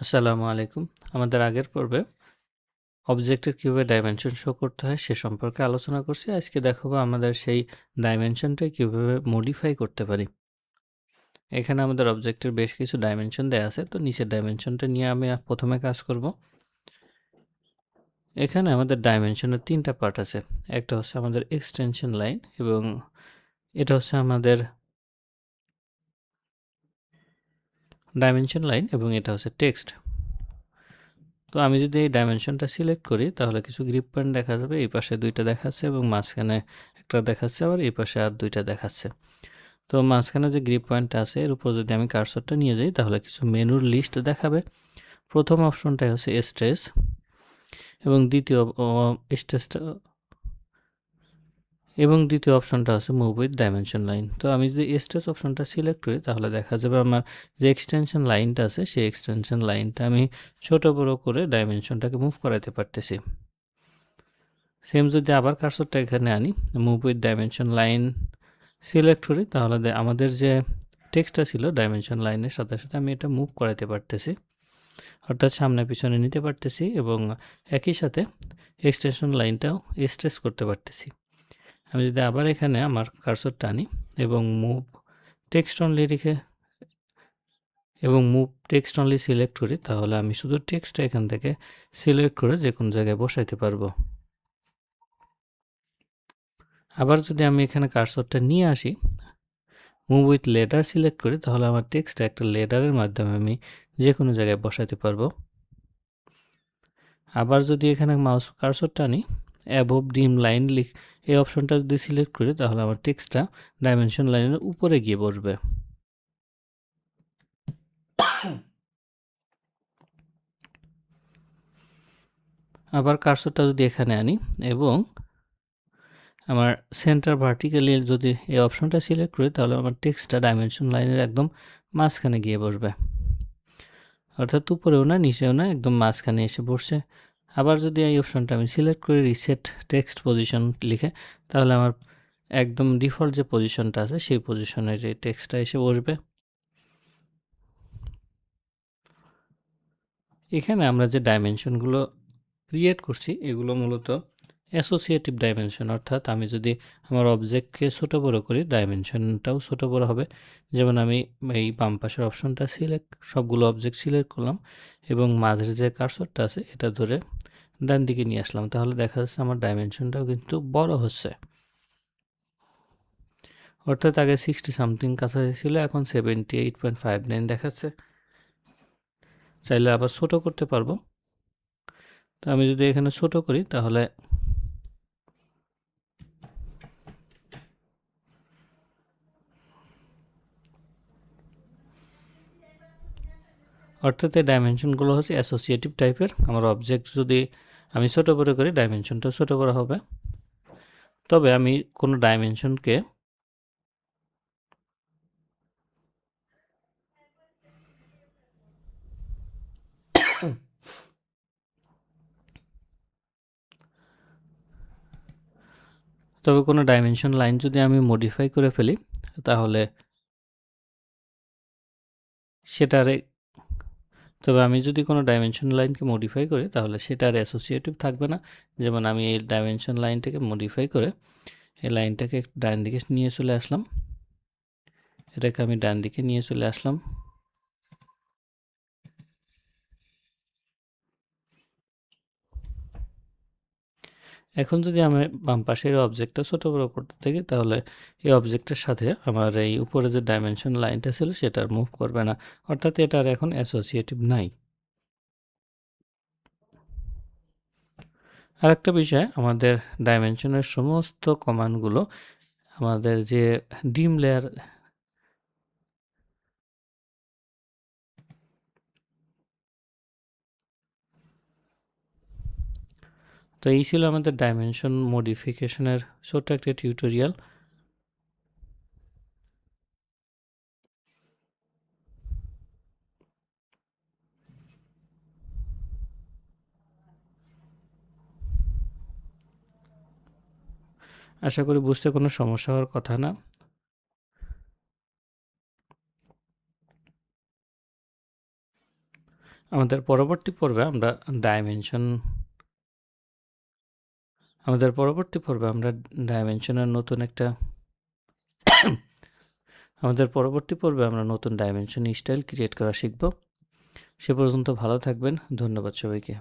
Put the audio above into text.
আসসালামু আলাইকুম। আমাদের আগের পর্বে অবজেক্টের কিভাবে ডাইমেনশন শো করতে হয় সে সম্পর্কে আলোচনা করছি। আজকে দেখাবো আমাদের সেই ডাইমেনশনটা কিভাবে মডিফাই করতে পারি। এখানে আমাদের অবজেক্টের বেশ কিছু ডাইমেনশন দেয়া আছে। তো নিচের ডাইমেনশনটা নিয়ে আমি প্রথমে কাজ করব। এখানে আমাদের ডাইমেনশনের ৩টা পার্ট আছে। একটা হচ্ছে আমাদের এক্সটেনশন লাইন এবং এটা হচ্ছে আমাদের ডাইমেনশন লাইন এবং এটা হচ্ছে টেক্সট। তো আমি যদি এই ডাইমেনশনটা সিলেক্ট করি তাহলে কিছু গ্রিপ পয়েন্ট দেখা যাবে। এই পাশে ২টা দেখাচ্ছে এবং মাঝখানে একটা দেখাচ্ছে, আবার এই পাশে আর ২টা দেখাচ্ছে। তো মাঝখানে যে গ্রিপ পয়েন্টটা আছে এর উপর যদি আমি কার্সরটা নিয়ে যাই তাহলে কিছু মেনুর লিস্ট দেখাবে। প্রথম অপশনটাই হচ্ছে স্ট্রেস এবং দ্বিতীয় অপশনটা হচ্ছে মুভ উইথ ডাইমেনশন লাইন। তো আমি যদি স্ট্রেস অপশনটা সিলেক্ট করি তাহলে দেখা যাবে আমার যে এক্সটেনশন লাইনটা আছে সেই এক্সটেনশন লাইনটা আমি ছোট বড় করে ডাইমেনশনটাকে মুভ করাতে পারতেছি। সেম যদি আবার কার্সরটা এখানে আনি, move with dimension line select করি তাহলে আমাদের যে টেক্সটটা ছিল ডাইমেনশন লাইনের সাথে সাথে আমি এটা মুভ করাতে পারতেছি, অর্থাৎ সামনে পিছনে নিতে পারতেছি এবং একই সাথে এক্সটেনশন লাইনটাও স্ট্রেস করতে পারতেছি। আমি যদি আবার এখানে আমার কার্সরটা আনি এবং মুভ টেক্সট অনলি সিলেক্ট করি তাহলে আমি শুধু টেক্সটটা এখান থেকে সিলেক্ট করে যে কোনো জায়গায় বসাইতে পারবো। আবার যদি আমি এখানে কার্সরটা নিয়ে আসি, মুভ উইথ লেটার সিলেক্ট করি তাহলে আমার টেক্সটটা একটা লেটারের মাধ্যমে আমি যে কোনো জায়গায় বসাতে পারবো। আবার যদি এখানে মাউস কার্সরটা আনি, অ্যাবভ ডিম লাইন এই অপশনটা যদি সিলেক্ট করি তাহলে আমার টেক্সটটা ডাইমেনশন লাইনের উপরে গিয়ে বসবে। আবার কার্সরটা যদি এখানে আনি এবং আমার সেন্টার ভার্টিক্যালি যদি এই অপশনটা সিলেক্ট করি তাহলে আমার টেক্সটটা ডাইমেনশন লাইনের একদম মাঝখানে গিয়ে বসবে, অর্থাৎ উপরেও না নিচেও না, একদম মাঝখানে এসে বসছে। আবার যদি এই অপশনটা আমি সিলেক্ট করি রিসেট টেক্সট পজিশন লিখে তাহলে আমার একদম ডিফল্ট যে পজিশনটা আছে সেই পজিশনের এই টেক্সটটা এসে বসবে। এখানে আমরা যে ডাইমেনশনগুলো ক্রিয়েট করছি এগুলো মূলত অ্যাসোসিয়েটিভ ডাইমেনশন, অর্থাৎ আমি যদি আমার অবজেক্টকে ছোটো বড়ো করি ডাইমেনশনটাও ছোটো বড়ো হবে। যেমন আমি এই বাম পাশের অপশনটা সবগুলো অবজেক্ট সিলেক্ট করলাম এবং মাঝের যে কার্সরটা আছে এটা ধরে ডান দিকে নিয়ে আসলাম, তাহলে দেখা যাচ্ছে আমার ডাইমেনশনটাও কিন্তু বড় হচ্ছে। অর্থাৎ আগে 60 সামথিং কাছাকাছি ছিল, এখন 78.59 দেখাচ্ছে। চাইলে আবার ছোট করতে পারবো। তো আমি যদি এখানে ছোট করি তাহলে অর্থাৎ এই ডাইমেনশনগুলো হচ্ছে অ্যাসোসিয়েটিভ টাইপের। আমার অবজেক্ট যদি আমি ছোট বড় করি ডাইমেনশনটা ছোট বড় হবে। তবে আমি কোনো ডাইমেনশনকে কোনো ডাইমেনশন লাইন যদি আমি মডিফাই করে ফেলি তাহলে সেটারে আমি যদি কোনো ডাইমেনশন লাইনকে মডিফাই করি তাহলে সেটা আর অ্যাসোসিয়েটিভ থাকবে না। যেমন আমি এই ডাইমেনশন লাইনটাকে মডিফাই করে এই লাইনটাকে একটু ডান দিকে নিয়ে চলে আসলাম, এটাকে আমি ডান দিকে নিয়ে চলে আসলাম। এখন যদি আমি বাম পাশের অবজেক্টটা ছোট বড় করতে থাকি তাহলে এই অবজেক্টের সাথে আমার এই উপরে যে ডাইমেনশন লাইনটা ছিল সেটা আর মুভ করবে না, অর্থাৎ এটা আর এখন অ্যাসোসিয়েটিভ নাই। আরেকটা বিষয়, আমাদের ডাইমেনশনের সমস্ত কমান্ডগুলো আমাদের যে ডিম লেয়ার তো এই ছিল আমাদের ডাইমেনশন মডিফিকেশনের ছোট্ট একটা টিউটোরিয়াল। আশা করি বুঝতে কোনো সমস্যা হওয়ার কথা না। আমাদের পরবর্তী পর্বে আমরা ডাইমেনশন ডাইমেনশনের নতুন ডাইমেনশন স্টাইল ক্রিয়েট করা শিখব। সে পর্যন্ত ভালো থাকবেন। ধন্যবাদ সবাইকে।